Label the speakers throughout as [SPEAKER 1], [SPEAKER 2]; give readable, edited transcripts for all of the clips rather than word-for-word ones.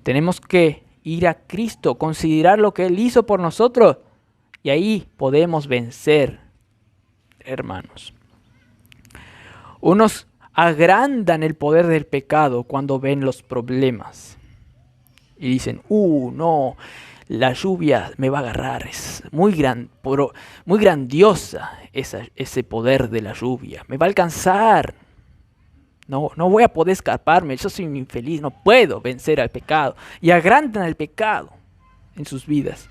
[SPEAKER 1] Tenemos que ir a Cristo, considerar lo que Él hizo por nosotros. Y ahí podemos vencer, hermanos. Unos agrandan el poder del pecado cuando ven los problemas. Y dicen, no, la lluvia me va a agarrar. Es muy grandiosa ese poder de la lluvia. Me va a alcanzar. No voy a poder escaparme. Yo soy un infeliz. No puedo vencer al pecado. Y agrandan el pecado en sus vidas.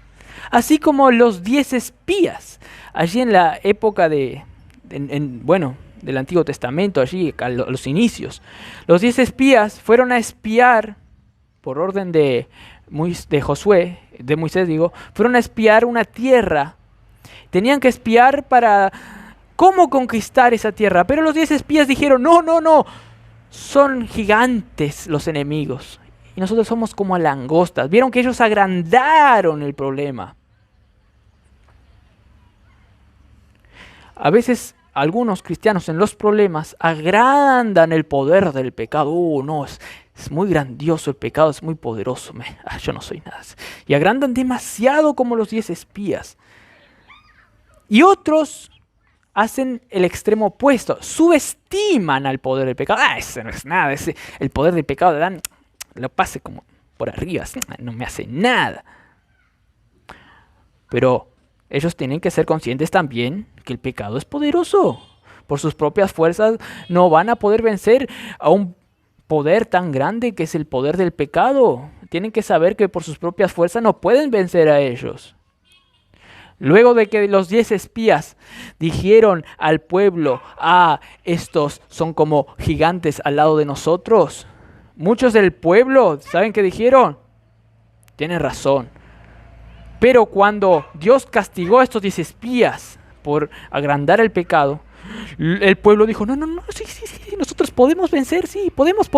[SPEAKER 1] Así como los 10 espías. Allí en la época del Antiguo Testamento, allí a los inicios. Los 10 espías fueron a espiar, por orden de Moisés, fueron a espiar una tierra. Tenían que espiar para cómo conquistar esa tierra. Pero los 10 espías dijeron, no, son gigantes los enemigos. Y nosotros somos como langostas. Vieron que ellos agrandaron el problema. A veces algunos cristianos en los problemas agrandan el poder del pecado. No, es muy grandioso el pecado, es muy poderoso. Yo no soy nada. Y agrandan demasiado como los 10 espías. Y otros hacen el extremo opuesto. Subestiman al poder del pecado. Ese no es nada. El poder del pecado de Adán lo pase como por arriba. No me hace nada. Pero ellos tienen que ser conscientes también que el pecado es poderoso. Por sus propias fuerzas no van a poder vencer a un poder tan grande que es el poder del pecado. Tienen que saber que por sus propias fuerzas no pueden vencer a ellos. Luego de que los 10 espías dijeron al pueblo, estos son como gigantes al lado de nosotros. Muchos del pueblo, ¿saben qué dijeron? Tienen razón. Pero cuando Dios castigó a estos 10 espías por agrandar el pecado, el pueblo dijo, no, sí, nosotros podemos vencer, sí, podemos.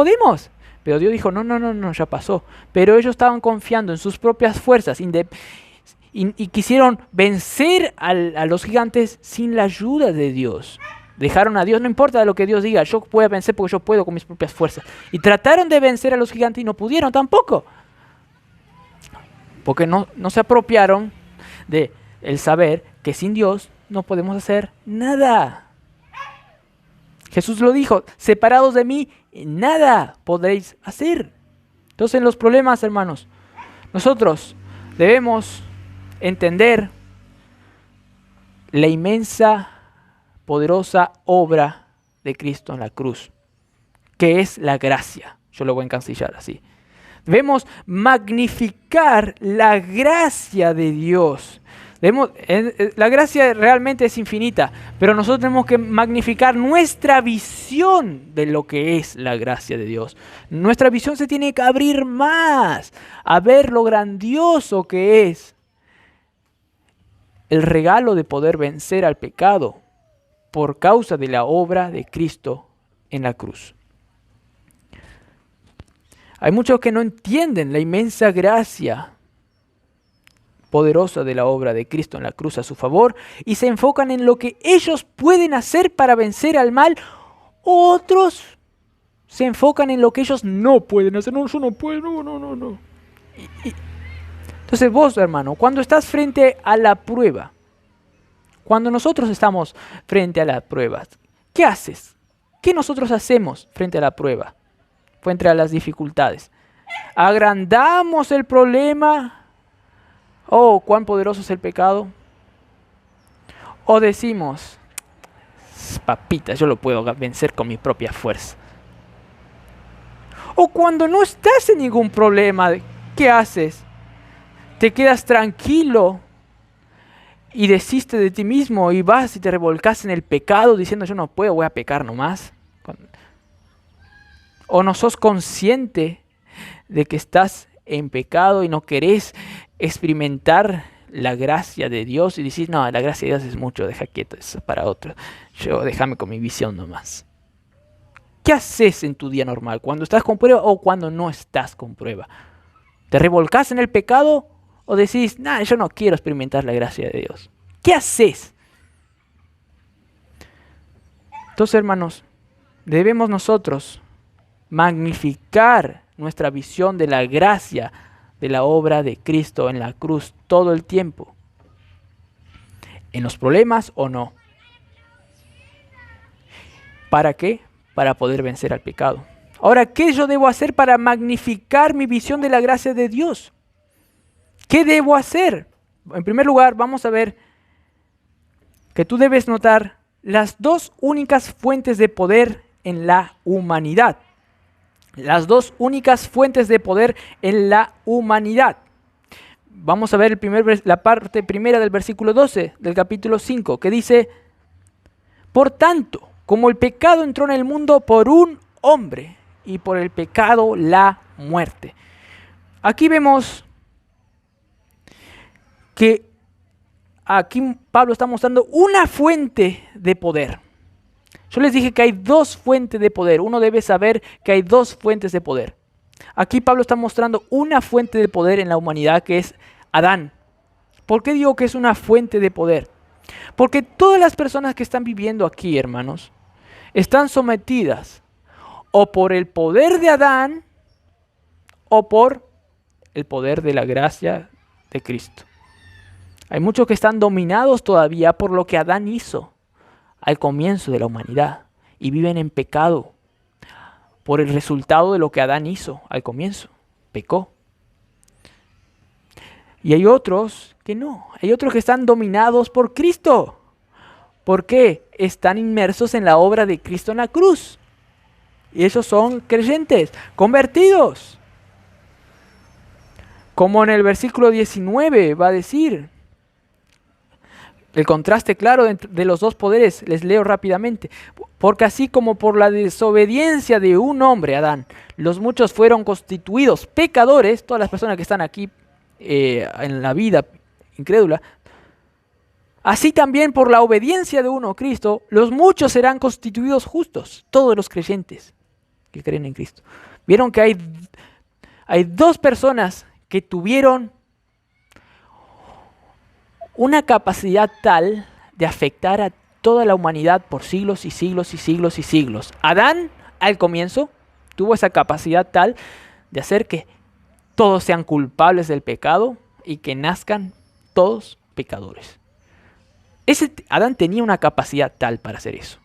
[SPEAKER 1] Pero Dios dijo, no, ya pasó. Pero ellos estaban confiando en sus propias fuerzas y quisieron vencer a los gigantes sin la ayuda de Dios. Dejaron a Dios, no importa lo que Dios diga, yo puedo vencer porque yo puedo con mis propias fuerzas. Y trataron de vencer a los gigantes y no pudieron tampoco. Porque no se apropiaron de el saber que sin Dios no podemos hacer nada. Jesús lo dijo, separados de mí, nada podréis hacer. Entonces en los problemas, hermanos, nosotros debemos entender la inmensa, poderosa obra de Cristo en la cruz, que es la gracia. Yo lo voy a encasillar así. Debemos magnificar la gracia de Dios. La gracia realmente es infinita, pero nosotros tenemos que magnificar nuestra visión de lo que es la gracia de Dios. Nuestra visión se tiene que abrir más a ver lo grandioso que es el regalo de poder vencer al pecado por causa de la obra de Cristo en la cruz. Hay muchos que no entienden la inmensa gracia poderosa de la obra de Cristo en la cruz a su favor y se enfocan en lo que ellos pueden hacer para vencer al mal. Otros se enfocan en lo que ellos no pueden hacer. No, yo no puedo, no. Entonces vos, hermano, cuando estás frente a la prueba, cuando nosotros estamos frente a las pruebas, ¿qué haces? ¿Qué nosotros hacemos frente a la prueba? Frente a las dificultades. ¿Agrandamos el problema? ¿Cuán poderoso es el pecado? ¿O decimos, papita, yo lo puedo vencer con mi propia fuerza? O cuando no estás en ningún problema, ¿qué haces? ¿Te quedas tranquilo y desistes de ti mismo y vas y te revolcas en el pecado diciendo yo no puedo, voy a pecar nomás? ¿O no sos consciente de que estás en pecado y no querés experimentar la gracia de Dios y decís, no, la gracia de Dios es mucho, deja quieto, eso es para otro, déjame con mi visión nomás? ¿Qué haces en tu día normal? ¿Cuando estás con prueba o cuando no estás con prueba? ¿Te revolcás en el pecado o decís, yo no quiero experimentar la gracia de Dios? ¿Qué haces? Entonces, hermanos, debemos nosotros magnificar nuestra visión de la gracia de la obra de Cristo en la cruz todo el tiempo. ¿En los problemas o no? ¿Para qué? Para poder vencer al pecado. Ahora, ¿qué yo debo hacer para magnificar mi visión de la gracia de Dios? ¿Qué debo hacer? En primer lugar, vamos a ver que tú debes notar las dos únicas fuentes de poder en la humanidad. Las dos únicas fuentes de poder en la humanidad. Vamos a ver la parte primera del versículo 12 del capítulo 5, que dice: por tanto, como el pecado entró en el mundo por un hombre, y por el pecado la muerte. Aquí vemos que aquí Pablo está mostrando una fuente de poder. Yo les dije que hay dos fuentes de poder. Uno debe saber que hay dos fuentes de poder. Aquí Pablo está mostrando una fuente de poder en la humanidad, que es Adán. ¿Por qué digo que es una fuente de poder? Porque todas las personas que están viviendo aquí, hermanos, están sometidas o por el poder de Adán o por el poder de la gracia de Cristo. Hay muchos que están dominados todavía por lo que Adán hizo al comienzo de la humanidad y viven en pecado por el resultado de lo que Adán hizo al comienzo. Pecó. Y hay otros que no. Hay otros que están dominados por Cristo. ¿Por qué? Están inmersos en la obra de Cristo en la cruz. Y esos son creyentes, convertidos. Como en el versículo 19 va a decir. El contraste claro de los dos poderes, les leo rápidamente. Porque así como por la desobediencia de un hombre, Adán, los muchos fueron constituidos pecadores, todas las personas que están aquí en la vida incrédula, así también por la obediencia de uno, Cristo, los muchos serán constituidos justos, todos los creyentes que creen en Cristo. Vieron que hay dos personas que tuvieron una capacidad tal de afectar a toda la humanidad por siglos y siglos y siglos y siglos. Adán, al comienzo, tuvo esa capacidad tal de hacer que todos sean culpables del pecado y que nazcan todos pecadores. Adán tenía una capacidad tal para hacer eso.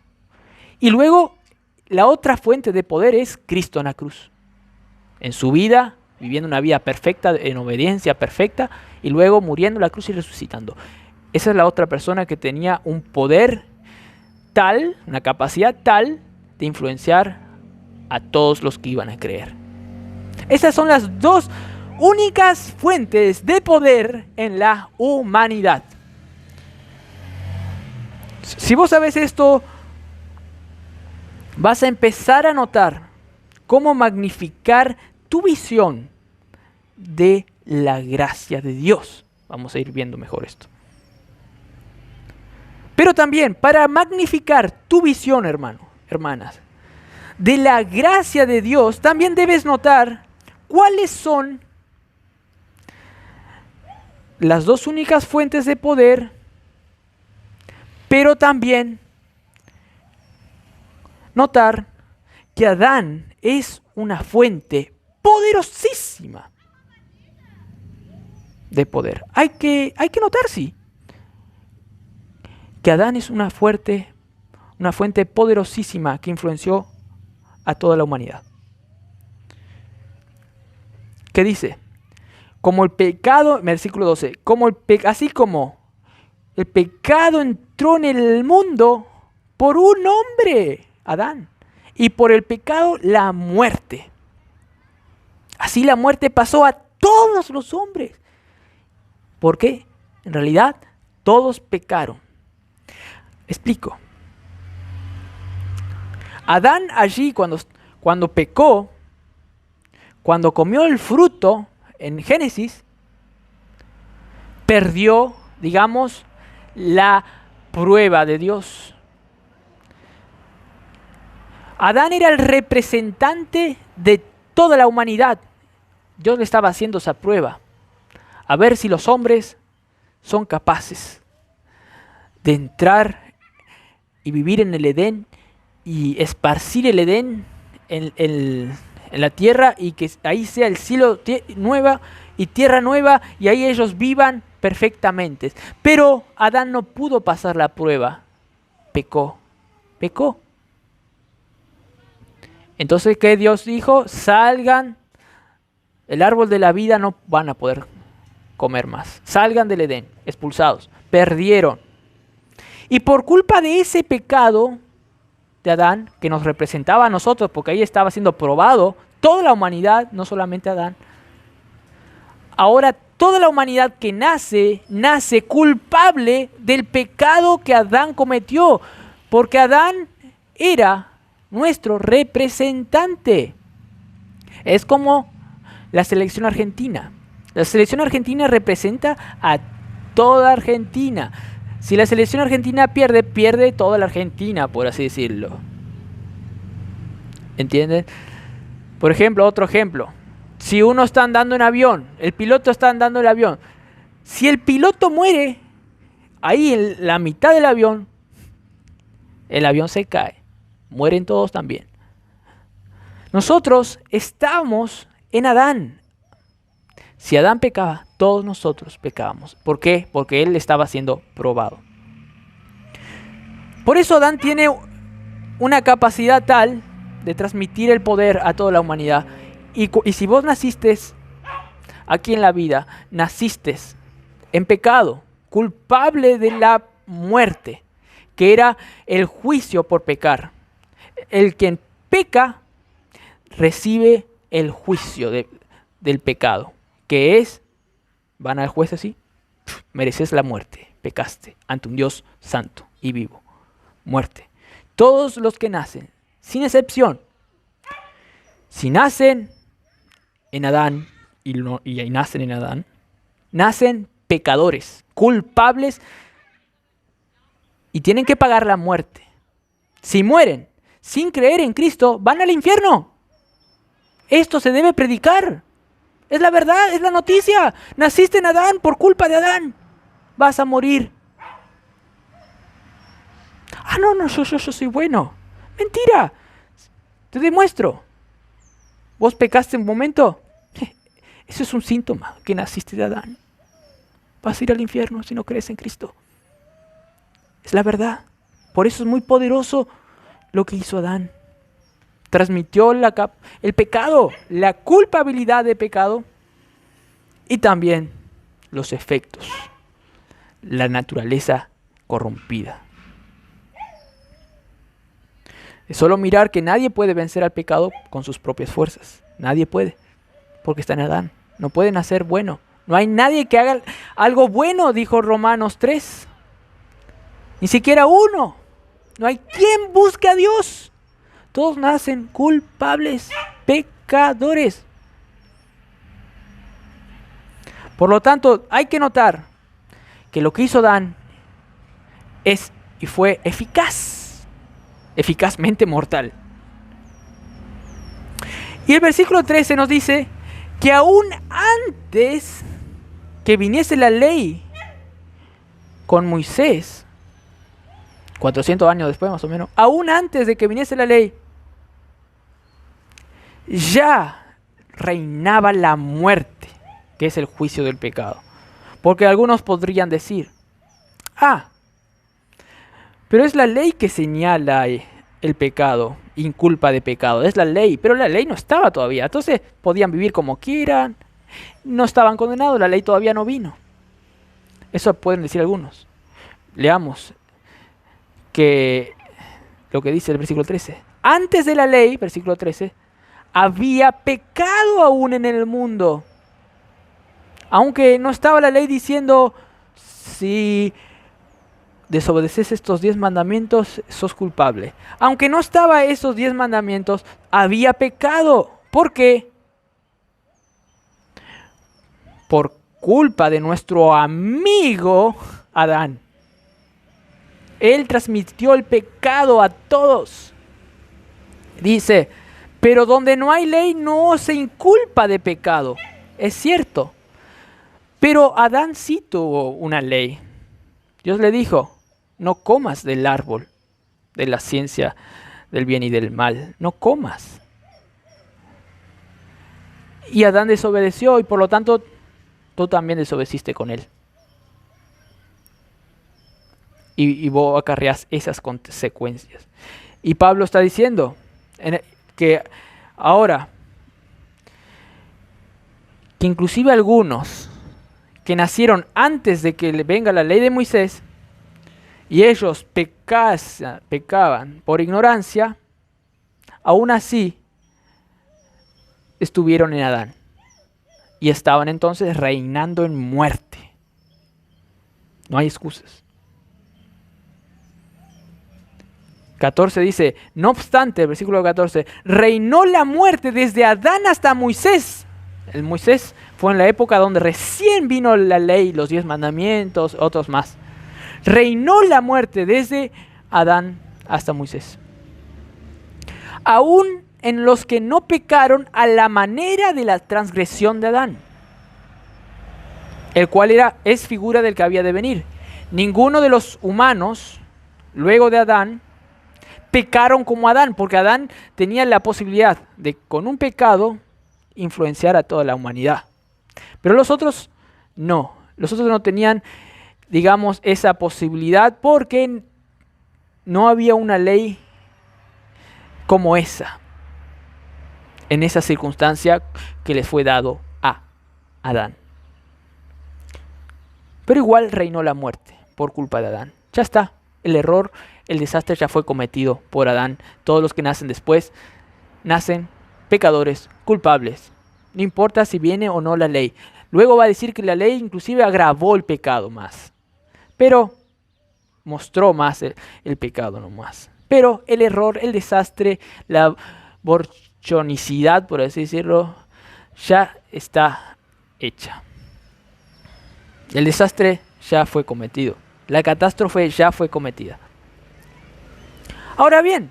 [SPEAKER 1] Y luego, la otra fuente de poder es Cristo en la cruz. En su vida, viviendo una vida perfecta, en obediencia perfecta, y luego muriendo en la cruz y resucitando. Esa es la otra persona que tenía un poder tal, una capacidad tal, de influenciar a todos los que iban a creer. Esas son las dos únicas fuentes de poder en la humanidad. Si vos sabes esto, vas a empezar a notar cómo magnificar tu visión de la gracia de Dios. Vamos a ir viendo mejor esto. Pero también para magnificar tu visión, hermanas, de la gracia de Dios, también debes notar cuáles son las dos únicas fuentes de poder, pero también notar que Adán es una fuente poderosísima de poder. Hay que notar, sí, que Adán es una fuente poderosísima que influenció a toda la humanidad. ¿Qué dice? Como el pecado, versículo 12, así como el pecado entró en el mundo por un hombre, Adán, y por el pecado la muerte. Así la muerte pasó a todos los hombres. ¿Por qué? En realidad, todos pecaron. Explico. Adán allí cuando pecó, cuando comió el fruto en Génesis, perdió, digamos, la prueba de Dios. Adán era el representante de toda la humanidad. Dios le estaba haciendo esa prueba. A ver si los hombres son capaces de entrar y vivir en el Edén y esparcir el Edén en la tierra y que ahí sea el cielo nueva y tierra nueva y ahí ellos vivan perfectamente. Pero Adán no pudo pasar la prueba. Pecó. Entonces, ¿qué Dios dijo? Salgan, el árbol de la vida no van a poder comer más. Salgan del Edén, expulsados. Perdieron. Y por culpa de ese pecado de Adán, que nos representaba a nosotros, porque ahí estaba siendo probado toda la humanidad, no solamente Adán. Ahora toda la humanidad que nace culpable del pecado que Adán cometió, porque Adán era nuestro representante. Es como la selección argentina. La selección argentina representa a toda Argentina. Si la selección argentina pierde, pierde toda la Argentina, por así decirlo. ¿Entienden? Por ejemplo, otro ejemplo. Si uno está andando en avión, el piloto está andando en el avión. Si el piloto muere, ahí en la mitad del avión, el avión se cae. Mueren todos también. Nosotros estamos en Adán. Si Adán pecaba, todos nosotros pecábamos. ¿Por qué? Porque él estaba siendo probado. Por eso Adán tiene una capacidad tal de transmitir el poder a toda la humanidad. Y si vos naciste aquí en la vida, naciste en pecado, culpable de la muerte, que era el juicio por pecar. El quien peca recibe el juicio del pecado, que es, van al juez así, mereces la muerte, pecaste ante un Dios santo y vivo. Muerte. Todos los que nacen, sin excepción, si nacen en Adán y nacen en Adán, nacen pecadores, culpables y tienen que pagar la muerte. Si mueren sin creer en Cristo, van al infierno. Esto se debe predicar. Es la verdad, es la noticia. Naciste en Adán por culpa de Adán. Vas a morir. Ah, no, yo soy bueno. Mentira. Te demuestro. ¿Vos pecaste un momento? Eso es un síntoma que naciste de Adán. Vas a ir al infierno si no crees en Cristo. Es la verdad. Por eso es muy poderoso lo que hizo Adán. Transmitió el pecado, la culpabilidad de pecado y también los efectos, la naturaleza corrompida. Es solo mirar que nadie puede vencer al pecado con sus propias fuerzas. Nadie puede, porque está en Adán. No pueden hacer bueno. No hay nadie que haga algo bueno, dijo Romanos 3. Ni siquiera uno. No hay quien busque a Dios. Todos nacen culpables, pecadores. Por lo tanto, hay que notar que lo que hizo Adán es y fue eficaz, eficazmente mortal. Y el versículo 13 nos dice que aún antes que viniese la ley con Moisés, 400 años después más o menos, aún antes de que viniese la ley, ya reinaba la muerte, que es el juicio del pecado. Porque algunos podrían decir, pero es la ley que señala el pecado, inculpa de pecado, es la ley, pero la ley no estaba todavía, entonces podían vivir como quieran, no estaban condenados, la ley todavía no vino. Eso pueden decir algunos. Leamos que lo que dice el versículo 13. Antes de la ley, versículo 13, había pecado aún en el mundo. Aunque no estaba la ley diciendo, si desobedeces estos 10 mandamientos, sos culpable. Aunque no estaba esos 10 mandamientos, había pecado. ¿Por qué? Por culpa de nuestro amigo Adán. Él transmitió el pecado a todos. Dice, pero donde no hay ley no se inculpa de pecado. Es cierto. Pero Adán sí tuvo una ley. Dios le dijo, no comas del árbol de la ciencia del bien y del mal. No comas. Y Adán desobedeció y por lo tanto tú también desobedeciste con él. Y vos acarreás esas consecuencias. Y Pablo está diciendo que ahora, que inclusive algunos que nacieron antes de que venga la ley de Moisés, y ellos pecaban por ignorancia, aún así estuvieron en Adán. Y estaban entonces reinando en muerte. No hay excusas. 14 dice, no obstante, versículo 14, reinó la muerte desde Adán hasta Moisés. El Moisés fue en la época donde recién vino la ley, los 10 mandamientos, otros más. Reinó la muerte desde Adán hasta Moisés. Aún en los que no pecaron a la manera de la transgresión de Adán, el cual es figura del que había de venir. Ninguno de los humanos, luego de Adán, pecaron como Adán, porque Adán tenía la posibilidad de, con un pecado, influenciar a toda la humanidad. Pero los otros no. Los otros no tenían, digamos, esa posibilidad porque no había una ley como esa, en esa circunstancia que les fue dado a Adán. Pero igual reinó la muerte por culpa de Adán. Ya está, el error, el desastre ya fue cometido por Adán. Todos los que nacen después nacen pecadores, culpables. No importa si viene o no la ley. Luego va a decir que la ley inclusive agravó el pecado más. Pero mostró más el pecado nomás. Pero el error, el desastre, la borchonicidad, por así decirlo, ya está hecha. El desastre ya fue cometido. La catástrofe ya fue cometida. Ahora bien,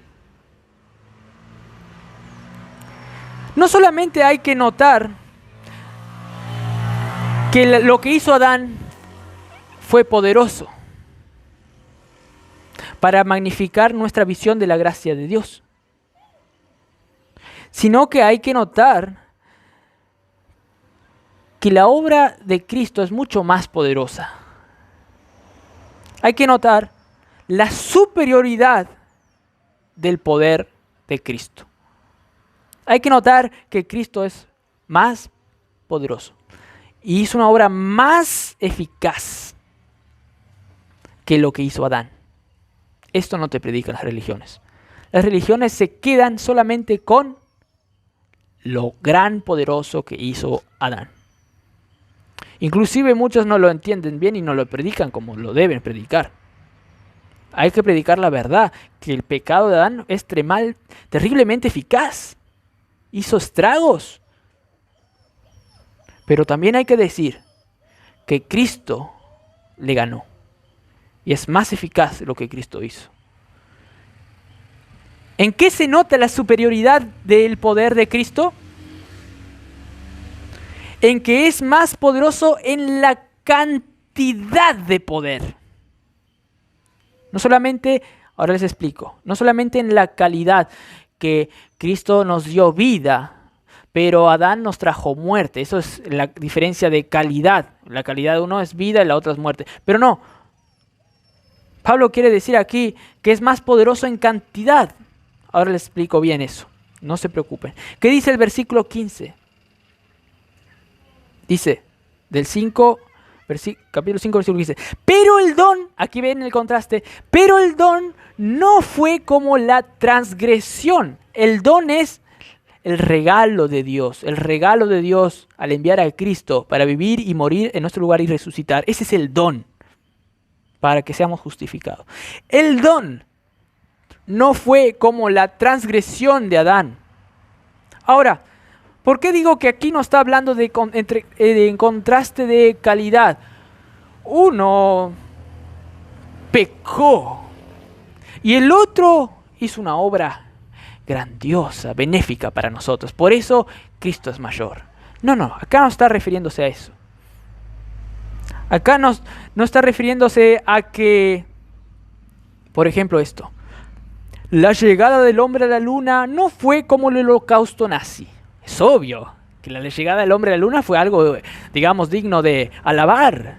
[SPEAKER 1] no solamente hay que notar que lo que hizo Adán fue poderoso para magnificar nuestra visión de la gracia de Dios, sino que hay que notar que la obra de Cristo es mucho más poderosa. Hay que notar la superioridad del poder de Cristo. Hay que notar que Cristo es más poderoso y hizo una obra más eficaz que lo que hizo Adán. Esto no te predican las religiones. Las religiones se quedan solamente con lo gran poderoso que hizo Adán. Inclusive muchos no lo entienden bien y no lo predican como lo deben predicar. Hay que predicar la verdad, que el pecado de Adán es terriblemente eficaz. Hizo estragos. Pero también hay que decir que Cristo le ganó. Y es más eficaz lo que Cristo hizo. ¿En qué se nota la superioridad del poder de Cristo? En que es más poderoso en la cantidad de poder. No solamente, ahora les explico, no solamente en la calidad, que Cristo nos dio vida, pero Adán nos trajo muerte. Eso es la diferencia de calidad. La calidad de uno es vida y la otra es muerte. Pero no, Pablo quiere decir aquí que es más poderoso en cantidad. Ahora les explico bien eso, no se preocupen. ¿Qué dice el versículo 15? Dice, capítulo 5, versículo 15. Pero el don, aquí ven el contraste, pero el don no fue como la transgresión. El don es el regalo de Dios. El regalo de Dios al enviar a Cristo para vivir y morir en nuestro lugar y resucitar. Ese es el don para que seamos justificados. El don no fue como la transgresión de Adán. Ahora, ¿por qué digo que aquí no está hablando en contraste de calidad? Uno pecó y el otro hizo una obra grandiosa, benéfica para nosotros. Por eso Cristo es mayor. No, acá no está refiriéndose a eso. Acá no está refiriéndose a que, por ejemplo, esto. La llegada del hombre a la luna no fue como el holocausto nazi. Es obvio que la llegada del hombre a la luna fue algo, digamos, digno de alabar.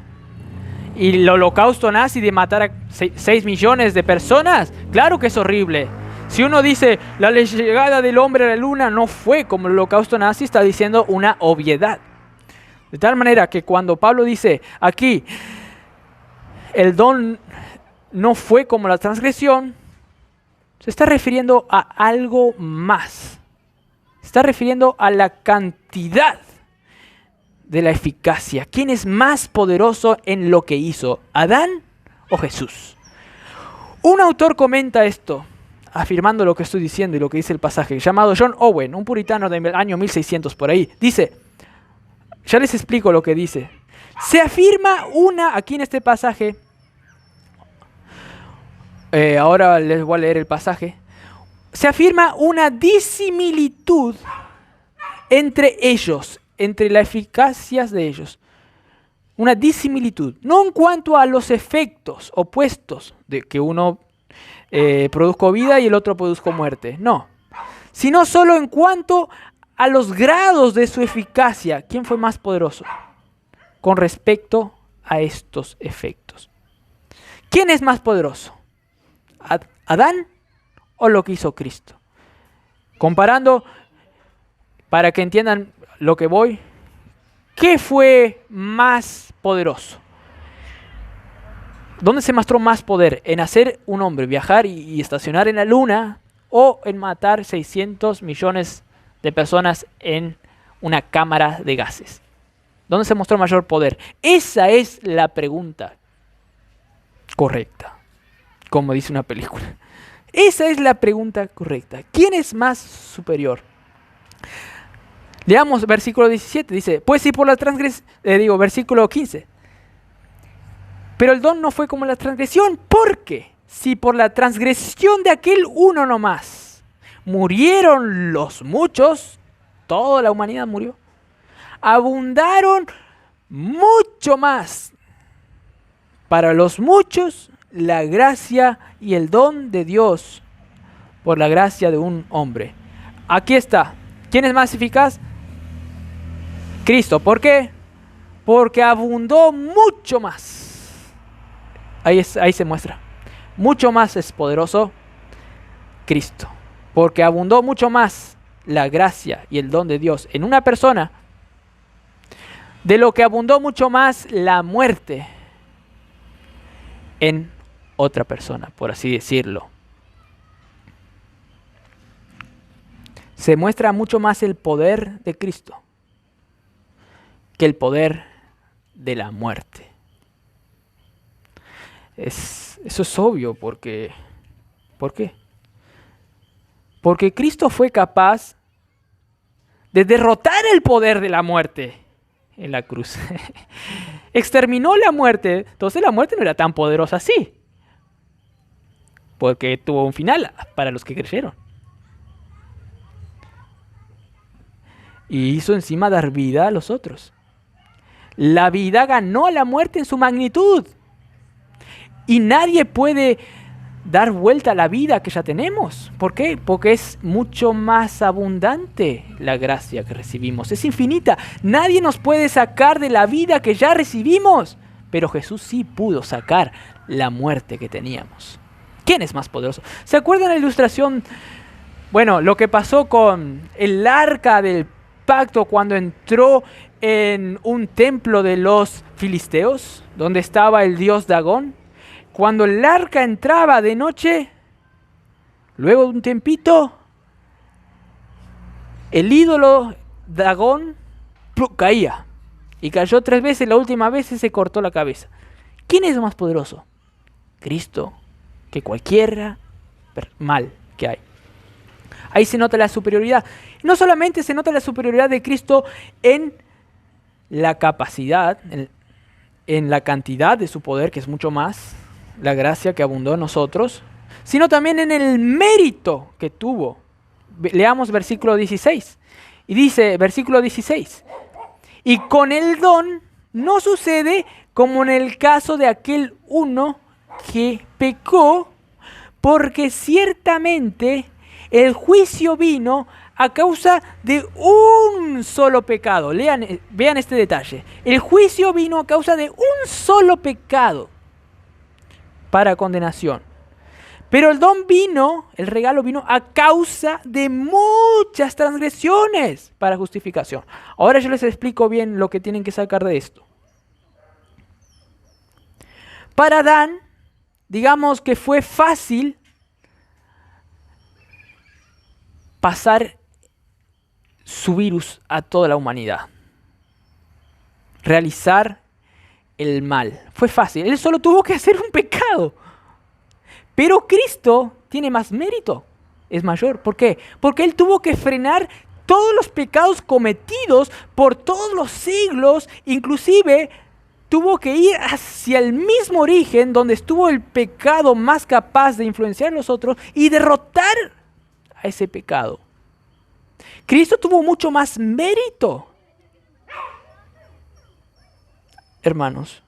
[SPEAKER 1] Y el holocausto nazi de matar a 6 millones de personas, claro que es horrible. Si uno dice, la llegada del hombre a la luna no fue como el holocausto nazi, está diciendo una obviedad. De tal manera que cuando Pablo dice aquí, el don no fue como la transgresión, se está refiriendo a algo más. Se está refiriendo a la cantidad de la eficacia. ¿Quién es más poderoso en lo que hizo? ¿Adán o Jesús? Un autor comenta esto, afirmando lo que estoy diciendo y lo que dice el pasaje, llamado John Owen, un puritano del año 1600 por ahí. Dice, ya les explico lo que dice. Se afirma aquí en este pasaje, ahora les voy a leer el pasaje. Se afirma una disimilitud entre ellos, entre la eficacia de ellos. Una disimilitud, no en cuanto a los efectos opuestos de que uno produzca vida y el otro produzca muerte, no, sino solo en cuanto a los grados de su eficacia. ¿Quién fue más poderoso con respecto a estos efectos? ¿Quién es más poderoso? ¿Adán o lo que hizo Cristo? Comparando, para que entiendan lo que voy, ¿qué fue más poderoso? ¿Dónde se mostró más poder? ¿En hacer un hombre viajar y estacionar en la luna o en matar 600 millones de personas en una cámara de gases? ¿Dónde se mostró mayor poder? Esa es la pregunta correcta, como dice una película. Esa es la pregunta correcta. ¿Quién es más superior? Leamos versículo 17, dice, pues si por la transgresión, versículo 15, pero el don no fue como la transgresión, porque si por la transgresión de aquel uno nomás murieron los muchos, toda la humanidad murió, abundaron mucho más para los muchos la gracia y el don de Dios por la gracia de un hombre. Aquí está. ¿Quién es más eficaz? Cristo. ¿Por qué? Porque abundó mucho más. Ahí se muestra. Mucho más es poderoso Cristo. Porque abundó mucho más la gracia y el don de Dios en una persona de lo que abundó mucho más la muerte en otra persona, por así decirlo. Se muestra mucho más el poder de Cristo que el poder de la muerte. Eso es obvio porque... ¿Por qué? Porque Cristo fue capaz de derrotar el poder de la muerte en la cruz. Exterminó la muerte, entonces la muerte no era tan poderosa así. Porque tuvo un final para los que creyeron. Y hizo encima dar vida a los otros. La vida ganó a la muerte en su magnitud. Y nadie puede dar vuelta a la vida que ya tenemos. ¿Por qué? Porque es mucho más abundante la gracia que recibimos. Es infinita. Nadie nos puede sacar de la vida que ya recibimos. Pero Jesús sí pudo sacar la muerte que teníamos. ¿Quién es más poderoso? ¿Se acuerdan la ilustración? Bueno, lo que pasó con el arca del pacto cuando entró en un templo de los filisteos, donde estaba el dios Dagón. Cuando el arca entraba de noche, luego de un tiempito, el ídolo Dagón caía. Y cayó 3 veces, la última vez se cortó la cabeza. ¿Quién es más poderoso? Cristo, que cualquiera mal que hay. Ahí se nota la superioridad. No solamente se nota la superioridad de Cristo en la capacidad, en la cantidad de su poder, que es mucho más, la gracia que abundó en nosotros, sino también en el mérito que tuvo. Leamos versículo 16. Y dice, versículo 16, y con el don no sucede como en el caso de aquel uno que pecó, porque ciertamente el juicio vino a causa de un solo pecado. Vean este detalle. El juicio vino a causa de un solo pecado para condenación. Pero el don vino, el regalo vino a causa de muchas transgresiones para justificación. Ahora yo les explico bien lo que tienen que sacar de esto. Para Adán, digamos que fue fácil pasar su virus a toda la humanidad. Realizar el mal. Fue fácil. Él solo tuvo que hacer un pecado. Pero Cristo tiene más mérito. Es mayor. ¿Por qué? Porque Él tuvo que frenar todos los pecados cometidos por todos los siglos. Inclusive tuvo que ir hacia el mismo origen donde estuvo el pecado más capaz de influenciar a los otros y derrotar a ese pecado. Cristo tuvo mucho más mérito. Hermanos,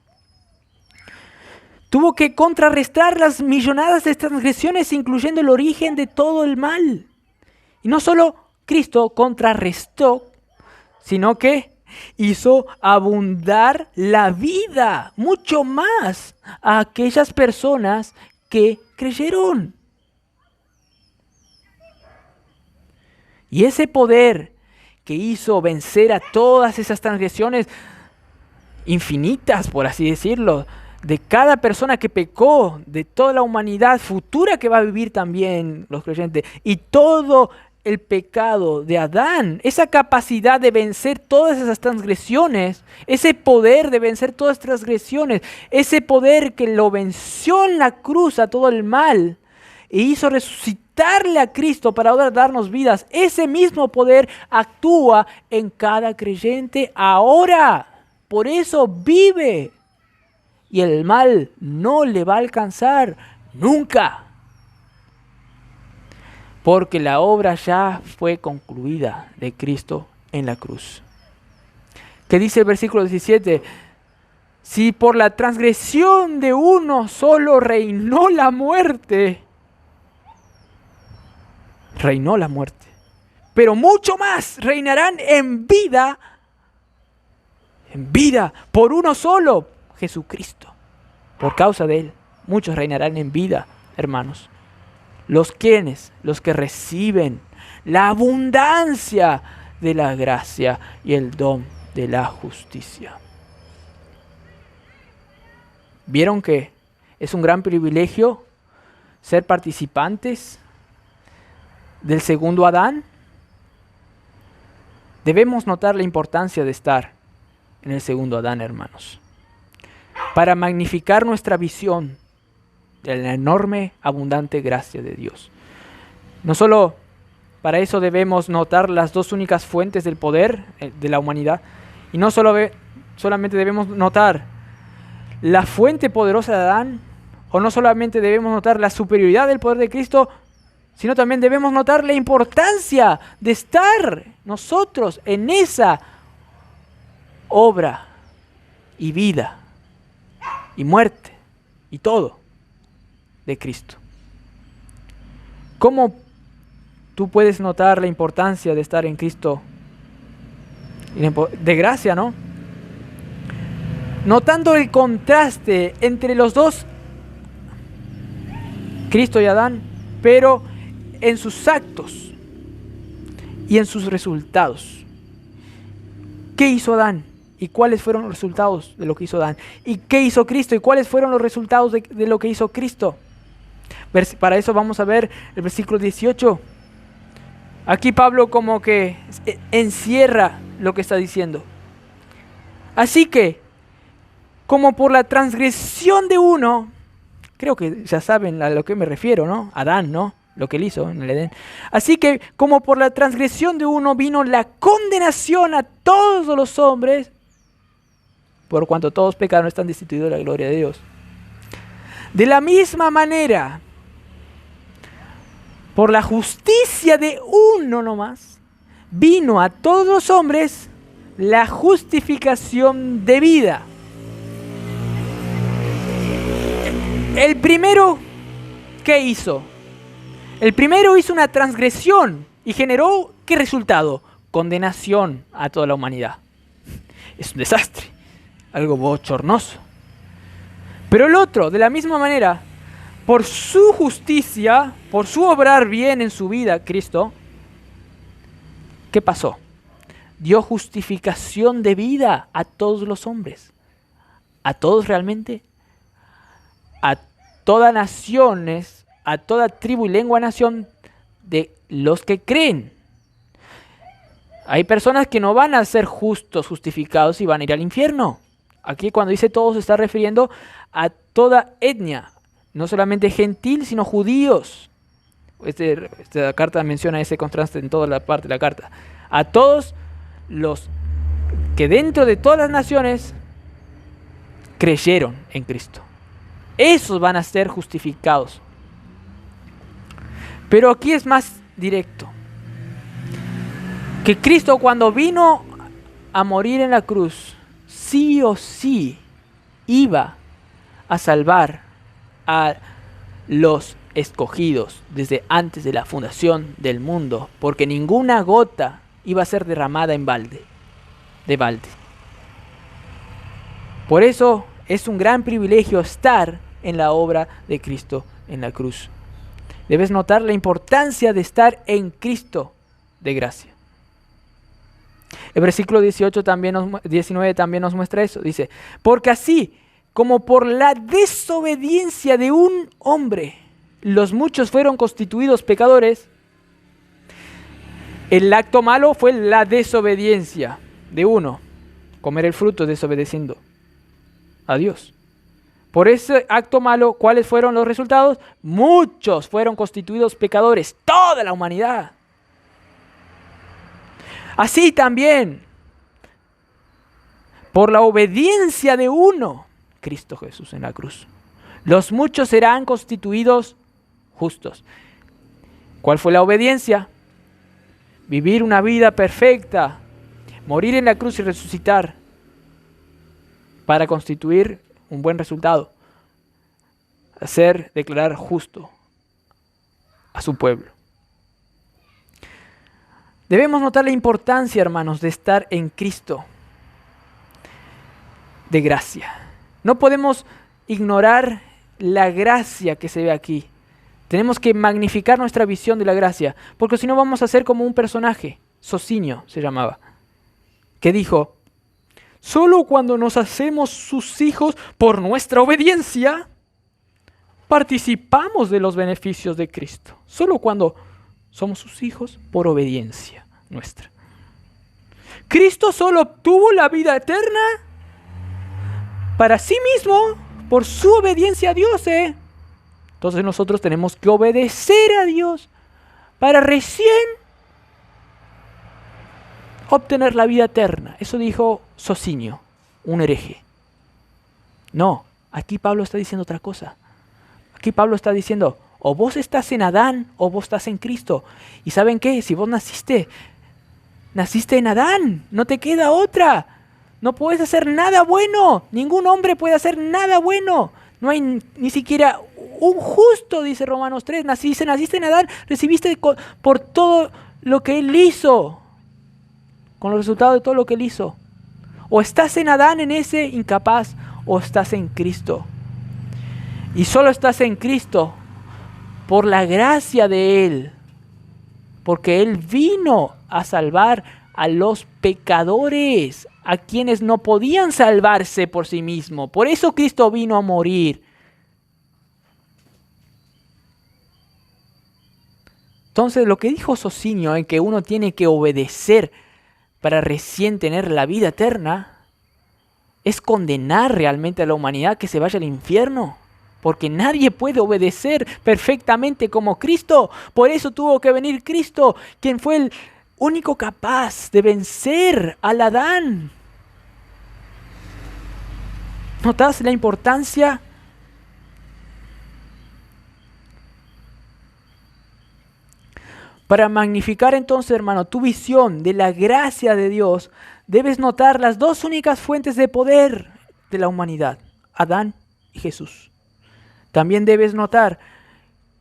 [SPEAKER 1] tuvo que contrarrestar las millonadas de transgresiones, incluyendo el origen de todo el mal. Y no solo Cristo contrarrestó, sino que hizo abundar la vida mucho más a aquellas personas que creyeron. Y ese poder que hizo vencer a todas esas transgresiones infinitas, por así decirlo, de cada persona que pecó, de toda la humanidad futura que va a vivir también los creyentes, y todo el pecado de Adán, esa capacidad de vencer todas esas transgresiones, ese poder de vencer todas las transgresiones, ese poder que lo venció en la cruz a todo el mal e hizo resucitarle a Cristo para ahora darnos vidas, ese mismo poder actúa en cada creyente ahora. Por eso vive. Y el mal no le va a alcanzar nunca. Porque la obra ya fue concluida de Cristo en la cruz. ¿Qué dice el versículo 17? Si por la transgresión de uno solo reinó la muerte, pero mucho más reinarán en vida por uno solo, Jesucristo. Por causa de Él, muchos reinarán en vida, hermanos. Los que reciben la abundancia de la gracia y el don de la justicia. ¿Vieron que es un gran privilegio ser participantes del segundo Adán? Debemos notar la importancia de estar en el segundo Adán, hermanos, para magnificar nuestra visión de la enorme, abundante gracia de Dios. No solo para eso debemos notar las dos únicas fuentes del poder de la humanidad, y no solamente debemos notar la fuente poderosa de Adán, o no solamente debemos notar la superioridad del poder de Cristo, sino también debemos notar la importancia de estar nosotros en esa obra y vida y muerte y todo de Cristo. ¿Cómo tú puedes notar la importancia de estar en Cristo? De gracia, ¿no? Notando el contraste entre los dos, Cristo y Adán, pero en sus actos y en sus resultados. ¿Qué hizo Adán? ¿Y cuáles fueron los resultados de lo que hizo Adán? ¿Y qué hizo Cristo? ¿Y cuáles fueron los resultados de lo que hizo Cristo? Para eso vamos a ver el versículo 18. Aquí Pablo como que encierra lo que está diciendo. Así que, como por la transgresión de uno, creo que ya saben a lo que me refiero, ¿no? Adán, ¿no? Lo que él hizo en el Edén. Así que, como por la transgresión de uno vino la condenación a todos los hombres, por cuanto todos pecaron, están destituidos de la gloria de Dios. De la misma manera, por la justicia de uno nomás, vino a todos los hombres la justificación de vida. El primero, ¿qué hizo? El primero hizo una transgresión y generó ¿Qué resultado? Condenación a toda la humanidad. Es un desastre, algo bochornoso. Pero el otro, de la misma manera, por su justicia, por su obrar bien en su vida, Cristo, ¿qué pasó? Dio justificación de vida a todos los hombres. ¿A todos realmente? A todas naciones, a toda tribu y lengua nación de los que creen. Hay personas que no van a ser justos, justificados y van a ir al infierno. Aquí cuando dice todos se está refiriendo a toda etnia, no solamente gentil, sino judíos. Esta carta menciona ese contraste en toda la parte de la carta. A todos los que dentro de todas las naciones creyeron en Cristo. Esos van a ser justificados. Pero aquí es más directo. Que Cristo cuando vino a morir en la cruz, sí o sí iba a salvar a los escogidos desde antes de la fundación del mundo, porque ninguna gota iba a ser derramada en balde, de balde. Por eso es un gran privilegio estar en la obra de Cristo en la cruz. Debes notar la importancia de estar en Cristo de gracia. El versículo 19 también nos muestra eso. Dice, porque así como por la desobediencia de un hombre, los muchos fueron constituidos pecadores. El acto malo fue la desobediencia de uno, comer el fruto desobedeciendo a Dios. Por ese acto malo, ¿cuáles fueron los resultados? Muchos fueron constituidos pecadores, toda la humanidad. Así también, por la obediencia de uno, Cristo Jesús en la cruz, los muchos serán constituidos justos. ¿Cuál fue la obediencia? Vivir una vida perfecta, morir en la cruz y resucitar para constituir un buen resultado, declarar justo a su pueblo. Debemos notar la importancia, hermanos, de estar en Cristo de gracia. No podemos ignorar la gracia que se ve aquí. Tenemos que magnificar nuestra visión de la gracia, porque si no vamos a ser como un personaje, Socinio se llamaba, que dijo, solo cuando nos hacemos sus hijos por nuestra obediencia, participamos de los beneficios de Cristo. Solo cuando somos sus hijos por obediencia nuestra. Cristo solo obtuvo la vida eterna para sí mismo por su obediencia a Dios. Entonces nosotros tenemos que obedecer a Dios para recién obtener la vida eterna. Eso dijo Socinio, un hereje. No, aquí Pablo está diciendo otra cosa. Aquí Pablo está diciendo, o vos estás en Adán o vos estás en Cristo. ¿Y saben qué? Si vos naciste en Adán, no te queda otra. No puedes hacer nada bueno. Ningún hombre puede hacer nada bueno. No hay ni siquiera un justo, dice Romanos 3. Naciste en Adán, recibiste por todo lo que él hizo. Con los resultados de todo lo que él hizo. O estás en Adán, en ese incapaz, o estás en Cristo. Y solo estás en Cristo por la gracia de Él, porque Él vino a salvar a los pecadores, a quienes no podían salvarse por sí mismos. Por eso Cristo vino a morir. Entonces lo que dijo Socinio en que uno tiene que obedecer para recién tener la vida eterna, es condenar realmente a la humanidad que se vaya al infierno. Porque nadie puede obedecer perfectamente como Cristo. Por eso tuvo que venir Cristo, quien fue el único capaz de vencer al Adán. ¿Notas la importancia? Para magnificar entonces, hermano, tu visión de la gracia de Dios, debes notar las dos únicas fuentes de poder de la humanidad, Adán y Jesús. También debes notar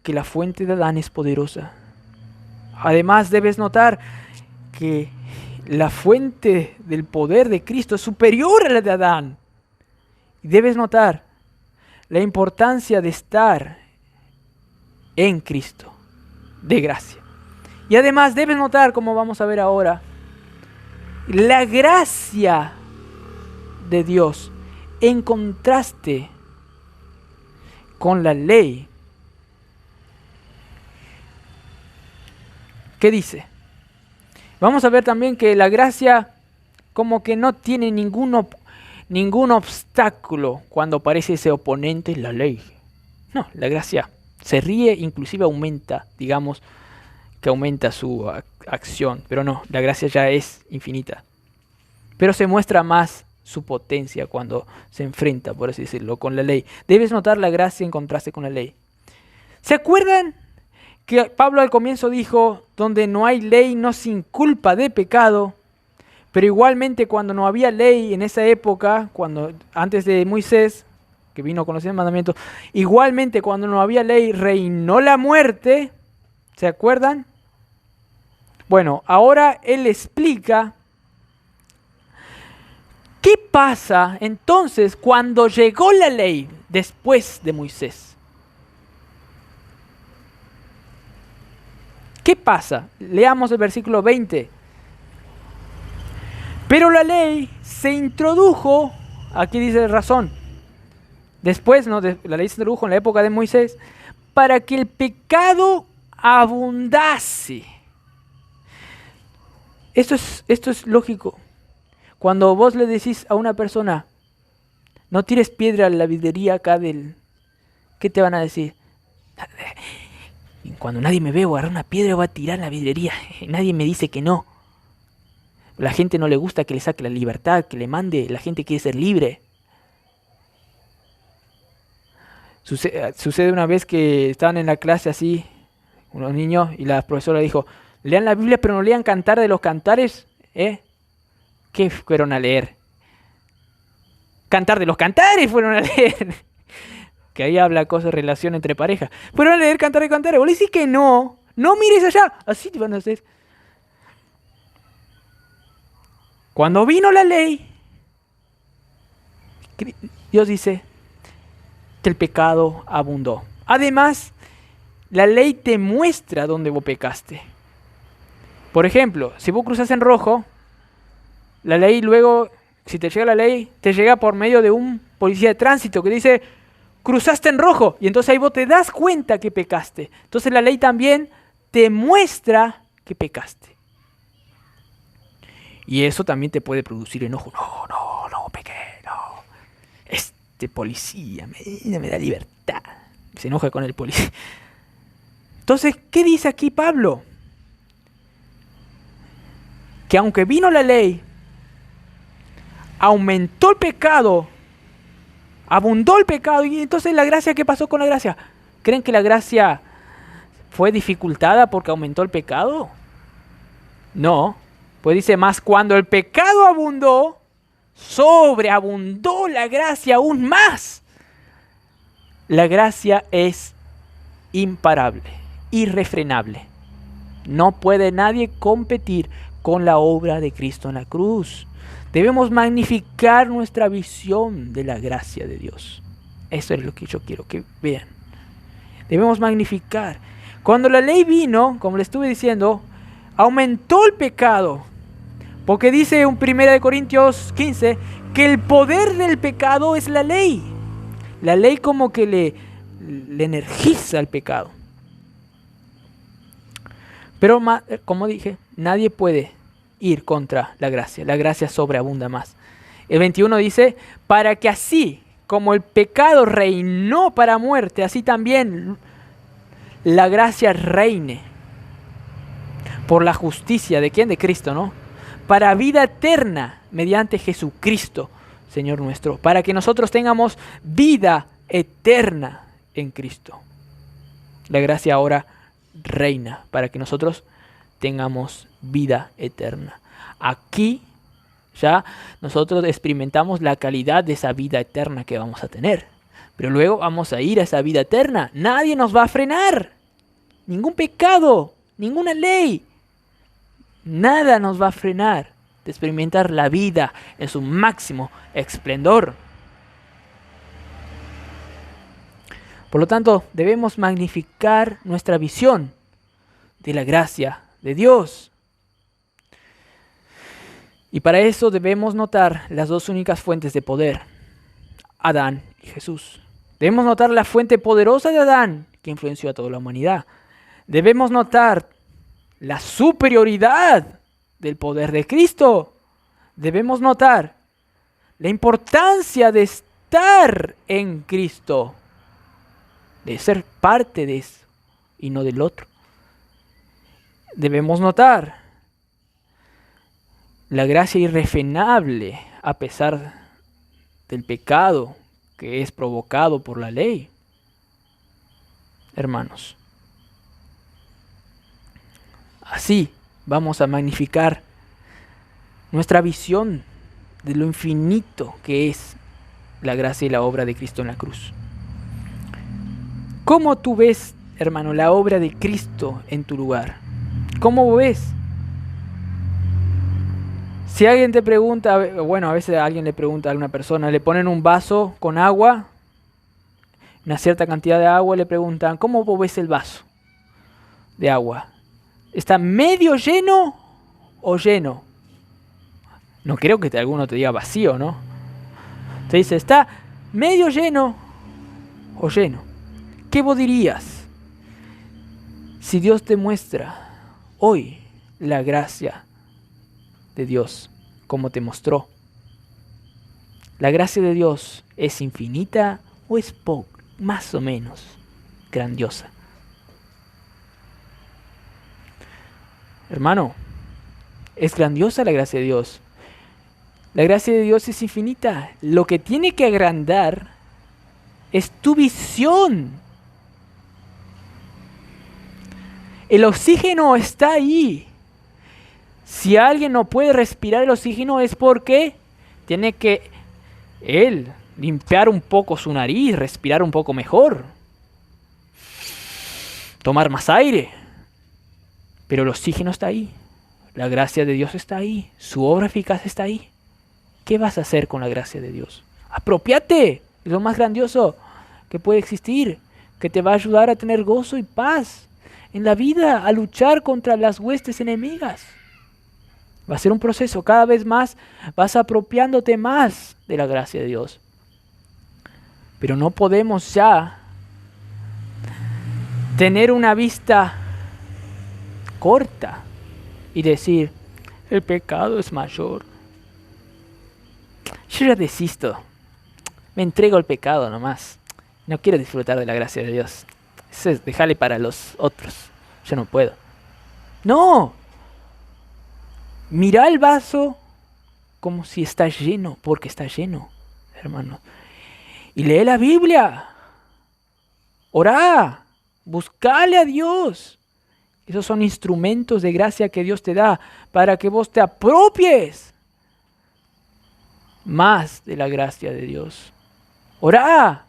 [SPEAKER 1] que la fuente de Adán es poderosa. Además debes notar que la fuente del poder de Cristo es superior a la de Adán. Y debes notar la importancia de estar en Cristo, de gracia. Y además debes notar, como vamos a ver ahora, la gracia de Dios en contraste con la ley. ¿Qué dice? Vamos a ver también que la gracia como que no tiene ningún obstáculo cuando aparece ese oponente en la ley. No, la gracia se ríe, inclusive aumenta, digamos, que aumenta su acción. Pero no, la gracia ya es infinita. Pero se muestra más su potencia cuando se enfrenta, por así decirlo, con la ley. Debes notar la gracia en contraste con la ley. ¿Se acuerdan que Pablo al comienzo dijo, donde no hay ley no sin culpa de pecado? Pero igualmente cuando no había ley en esa época, antes de Moisés, que vino con los 10 mandamientos, igualmente cuando no había ley reinó la muerte. ¿Se acuerdan? Bueno, ahora él explica qué pasa entonces cuando llegó la ley después de Moisés. ¿Qué pasa? Leamos el versículo 20. Pero la ley se introdujo, aquí dice razón, después, ¿no? La ley se introdujo en la época de Moisés, para que el pecado abundase. Esto es lógico. Cuando vos le decís a una persona, no tires piedra a la vidrería acá ¿qué te van a decir? Cuando nadie me ve, voy a agarrar una piedra y voy a tirar en la vidrería. Nadie me dice que no. La gente no le gusta que le saque la libertad, que le mande. La gente quiere ser libre. Sucede una vez que estaban en la clase así, unos niños, y la profesora dijo, lean la Biblia pero no lean Cantar de los Cantares. ¿Qué fueron a leer? Cantar de los Cantares fueron a leer. Que ahí habla cosas, relación entre parejas. Fueron a leer Cantar de Cantares. Vos le decís que no. No mires allá. Así te van a hacer. Cuando vino la ley, Dios dice que el pecado abundó. Además, la ley te muestra dónde vos pecaste. Por ejemplo, si vos cruzas en rojo, la ley luego, si te llega la ley, te llega por medio de un policía de tránsito que dice, cruzaste en rojo, y entonces ahí vos te das cuenta que pecaste. Entonces la ley también te muestra que pecaste. Y eso también te puede producir enojo. No, pequé, no. Este policía me da libertad. Se enoja con el policía. Entonces, ¿qué dice aquí Pablo? Que aunque vino la ley, aumentó el pecado, abundó el pecado, y entonces la gracia, ¿qué pasó con la gracia? ¿Creen que la gracia fue dificultada porque aumentó el pecado? No, pues dice más, cuando el pecado abundó, sobreabundó la gracia aún más. La gracia es imparable, irrefrenable. No puede nadie competir con la obra de Cristo en la cruz. Debemos magnificar nuestra visión de la gracia de Dios. Eso es lo que yo quiero que vean. Debemos magnificar. Cuando la ley vino, como le estuve diciendo, aumentó el pecado. Porque dice en 1 Corintios 15 que el poder del pecado es la ley. La ley como que le energiza el pecado. Pero como dije, nadie puede ir contra la gracia. La gracia sobreabunda más. El 21 dice, para que así como el pecado reinó para muerte, así también la gracia reine por la justicia. ¿De quién? De Cristo, ¿no? Para vida eterna mediante Jesucristo, Señor nuestro. Para que nosotros tengamos vida eterna en Cristo. La gracia ahora reina para que nosotros tengamos vida eterna. Aquí ya nosotros experimentamos la calidad de esa vida eterna que vamos a tener. Pero luego vamos a ir a esa vida eterna. Nadie nos va a frenar. Ningún pecado, ninguna ley. Nada nos va a frenar de experimentar la vida en su máximo esplendor. Por lo tanto, debemos magnificar nuestra visión de la gracia de Dios. Y para eso debemos notar las dos únicas fuentes de poder, Adán y Jesús. Debemos notar la fuente poderosa de Adán, que influenció a toda la humanidad. Debemos notar la superioridad del poder de Cristo. Debemos notar la importancia de estar en Cristo, de ser parte de eso y no del otro. Debemos notar la gracia irrefrenable a pesar del pecado que es provocado por la ley. Hermanos, así vamos a magnificar nuestra visión de lo infinito que es la gracia y la obra de Cristo en la cruz. ¿Cómo tú ves, hermano, la obra de Cristo en tu lugar? ¿Cómo ves? Si alguien te pregunta, bueno, a veces alguien le pregunta a una persona, le ponen un vaso con agua, una cierta cantidad de agua, y le preguntan, ¿cómo ves el vaso de agua? ¿Está medio lleno o lleno? No creo que alguno te diga vacío, ¿no? Te dice, ¿está medio lleno o lleno? ¿Qué vos dirías si Dios te muestra hoy la gracia de Dios como te mostró? ¿La gracia de Dios es infinita o es más o menos grandiosa? Hermano, es grandiosa la gracia de Dios. La gracia de Dios es infinita. Lo que tiene que agrandar es tu visión. El oxígeno está ahí. Si alguien no puede respirar el oxígeno es porque tiene que él limpiar un poco su nariz, respirar un poco mejor, tomar más aire. Pero el oxígeno está ahí. La gracia de Dios está ahí. Su obra eficaz está ahí. ¿Qué vas a hacer con la gracia de Dios? Apropiate. Es lo más grandioso que puede existir, que te va a ayudar a tener gozo y paz en la vida, a luchar contra las huestes enemigas. Va a ser un proceso. Cada vez más vas apropiándote más de la gracia de Dios. Pero no podemos ya tener una vista corta y decir, el pecado es mayor. Yo ya desisto. Me entrego al pecado nomás. No quiero disfrutar de la gracia de Dios. Eso es dejarle para los otros. Yo no puedo. No. Mira el vaso como si está lleno, porque está lleno, hermano. Y lee la Biblia. Orá. Buscale a Dios. Esos son instrumentos de gracia que Dios te da para que vos te apropies más de la gracia de Dios. Orá.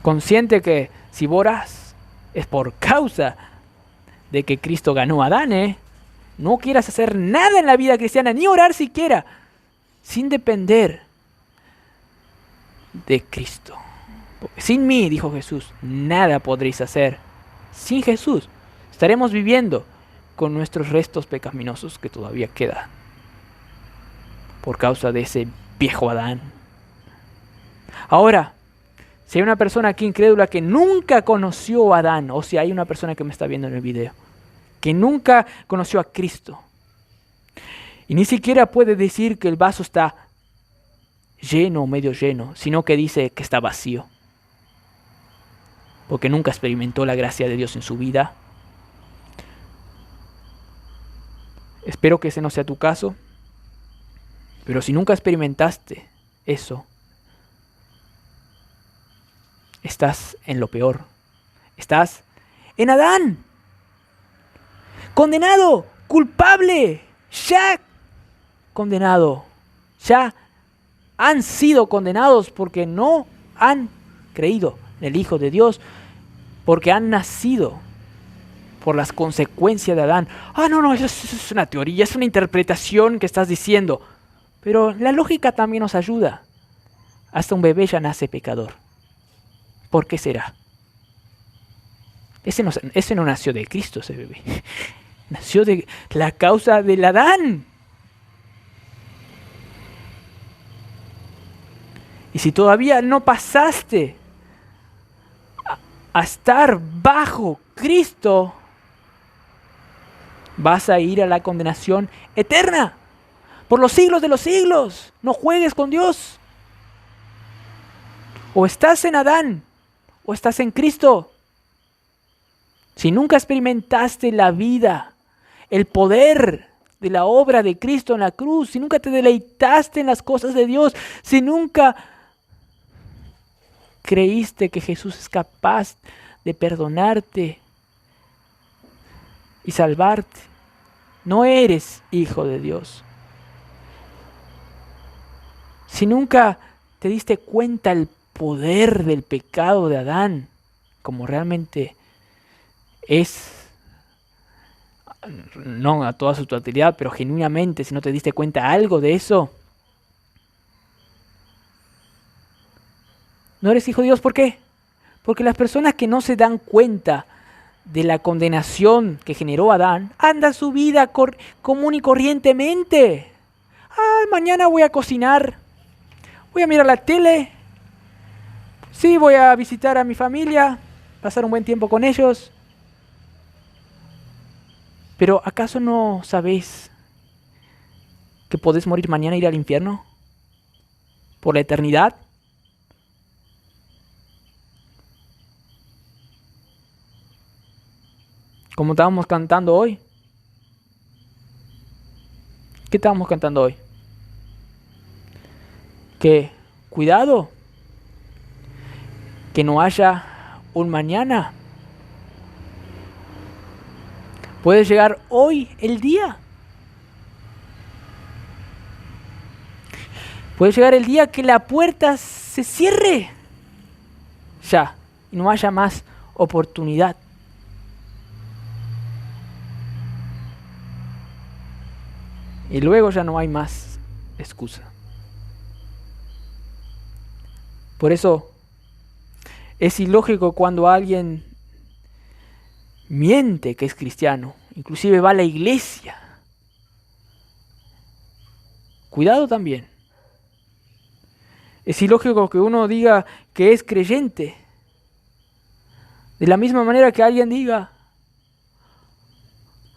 [SPEAKER 1] Consciente que si vos orás es por causa de que Cristo ganó a Adán, No quieras hacer nada en la vida cristiana, ni orar siquiera, sin depender de Cristo. Porque sin mí, dijo Jesús, nada podréis hacer. Sin Jesús estaremos viviendo con nuestros restos pecaminosos que todavía quedan por causa de ese viejo Adán. Ahora, si hay una persona aquí incrédula que nunca conoció a Adán, o si hay una persona que me está viendo en el video, que nunca conoció a Cristo, y ni siquiera puede decir que el vaso está lleno o medio lleno, sino que dice que está vacío, porque nunca experimentó la gracia de Dios en su vida. Espero que ese no sea tu caso, pero si nunca experimentaste eso, estás en lo peor. Estás en Adán, condenado, culpable, ya condenado, ya han sido condenados porque no han creído en el Hijo de Dios, porque han nacido por las consecuencias de Adán. No, eso es una teoría, es una interpretación que estás diciendo. Pero la lógica también nos ayuda. Hasta un bebé ya nace pecador. ¿Por qué será? Ese no nació de Cristo, ese bebé. Nació de la causa del Adán. Y si todavía no pasaste a estar bajo Cristo, vas a ir a la condenación eterna. Por los siglos de los siglos. No juegues con Dios. O estás en Adán, o estás en Cristo. Si nunca experimentaste la vida, el poder de la obra de Cristo en la cruz, si nunca te deleitaste en las cosas de Dios, si nunca creíste que Jesús es capaz de perdonarte y salvarte, no eres hijo de Dios. Si nunca te diste cuenta el poder del pecado de Adán, como realmente es, no a toda su totalidad, pero genuinamente, si no te diste cuenta algo de eso, no eres hijo de Dios. ¿Por qué? Porque las personas que no se dan cuenta de la condenación que generó Adán, andan su vida común y corrientemente. Mañana voy a cocinar, voy a mirar la tele, sí, voy a visitar a mi familia, pasar un buen tiempo con ellos. Pero ¿acaso no sabéis que podés morir mañana e ir al infierno? ¿Por la eternidad? Como estábamos cantando hoy. ¿Qué estábamos cantando hoy? Que cuidado, que no haya un mañana. Puede llegar hoy el día. Puede llegar el día que la puerta se cierre. Ya, y no haya más oportunidad. Y luego ya no hay más excusa. Por eso es ilógico cuando alguien miente que es cristiano, inclusive va a la iglesia. Cuidado también. Es ilógico que uno diga que es creyente. De la misma manera que alguien diga: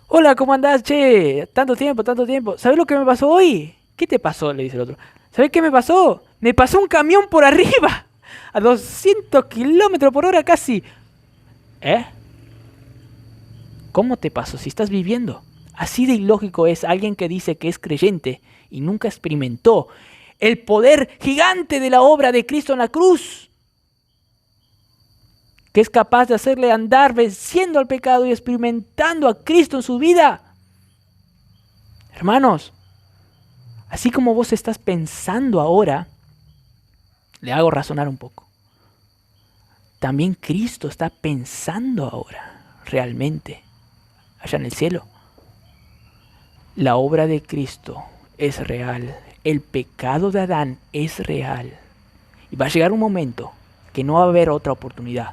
[SPEAKER 1] hola, ¿cómo andás? Che, tanto tiempo. ¿Sabes lo que me pasó hoy? ¿Qué te pasó? Le dice el otro. ¿Sabes qué me pasó? Me pasó un camión por arriba. A 200 kilómetros por hora casi. ¿Cómo te pasó si estás viviendo? Así de ilógico es alguien que dice que es creyente y nunca experimentó el poder gigante de la obra de Cristo en la cruz, que es capaz de hacerle andar venciendo al pecado y experimentando a Cristo en su vida. Hermanos, así como vos estás pensando ahora, le hago razonar un poco. También Cristo está pensando ahora, realmente, allá en el cielo. La obra de Cristo es real. El pecado de Adán es real. Y va a llegar un momento que no va a haber otra oportunidad.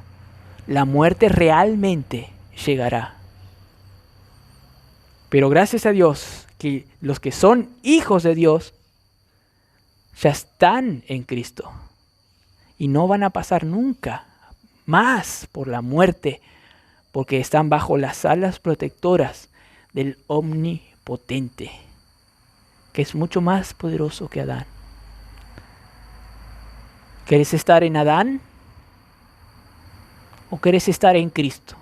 [SPEAKER 1] La muerte realmente llegará. Pero gracias a Dios que los que son hijos de Dios ya están en Cristo. Y no van a pasar nunca más por la muerte, porque están bajo las alas protectoras del Omnipotente, que es mucho más poderoso que Adán. ¿Querés estar en Adán o querés estar en Cristo?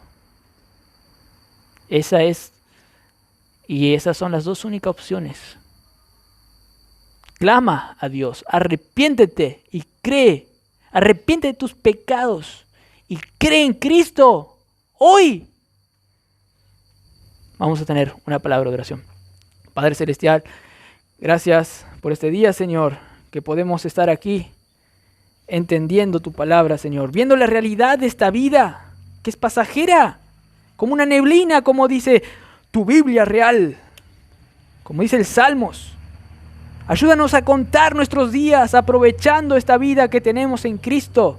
[SPEAKER 1] Esas son las dos únicas opciones. Clama a Dios, arrepiéntete y cree. Arrepiente de tus pecados y cree en Cristo hoy. Vamos a tener una palabra de oración. Padre Celestial, gracias por este día, Señor, que podemos estar aquí entendiendo tu palabra, Señor, viendo la realidad de esta vida, que es pasajera, como una neblina, como dice tu Biblia real, como dice el Salmos. Ayúdanos a contar nuestros días aprovechando esta vida que tenemos en Cristo,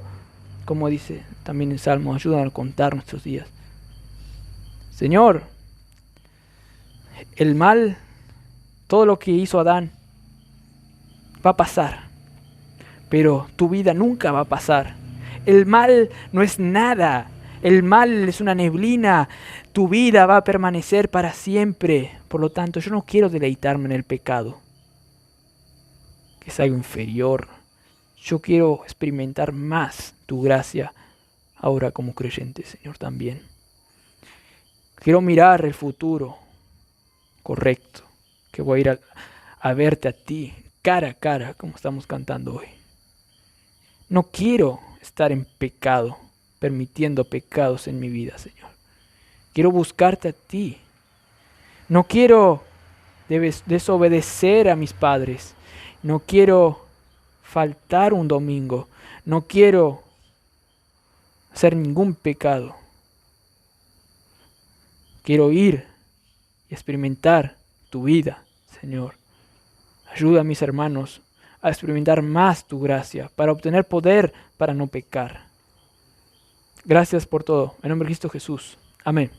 [SPEAKER 1] como dice también el Salmo. Ayúdanos a contar nuestros días. Señor, el mal, todo lo que hizo Adán, va a pasar, pero tu vida nunca va a pasar. El mal no es nada, el mal es una neblina, tu vida va a permanecer para siempre. Por lo tanto, yo no quiero deleitarme en el pecado, que es algo inferior. Yo quiero experimentar más tu gracia ahora como creyente, Señor, también. Quiero mirar el futuro correcto, que voy a ir a verte a ti, cara a cara, como estamos cantando hoy. No quiero estar en pecado, permitiendo pecados en mi vida, Señor. Quiero buscarte a ti. No quiero desobedecer a mis padres. No quiero faltar un domingo. No quiero hacer ningún pecado. Quiero ir y experimentar tu vida, Señor. Ayuda a mis hermanos a experimentar más tu gracia para obtener poder para no pecar. Gracias por todo. En nombre de Cristo Jesús. Amén.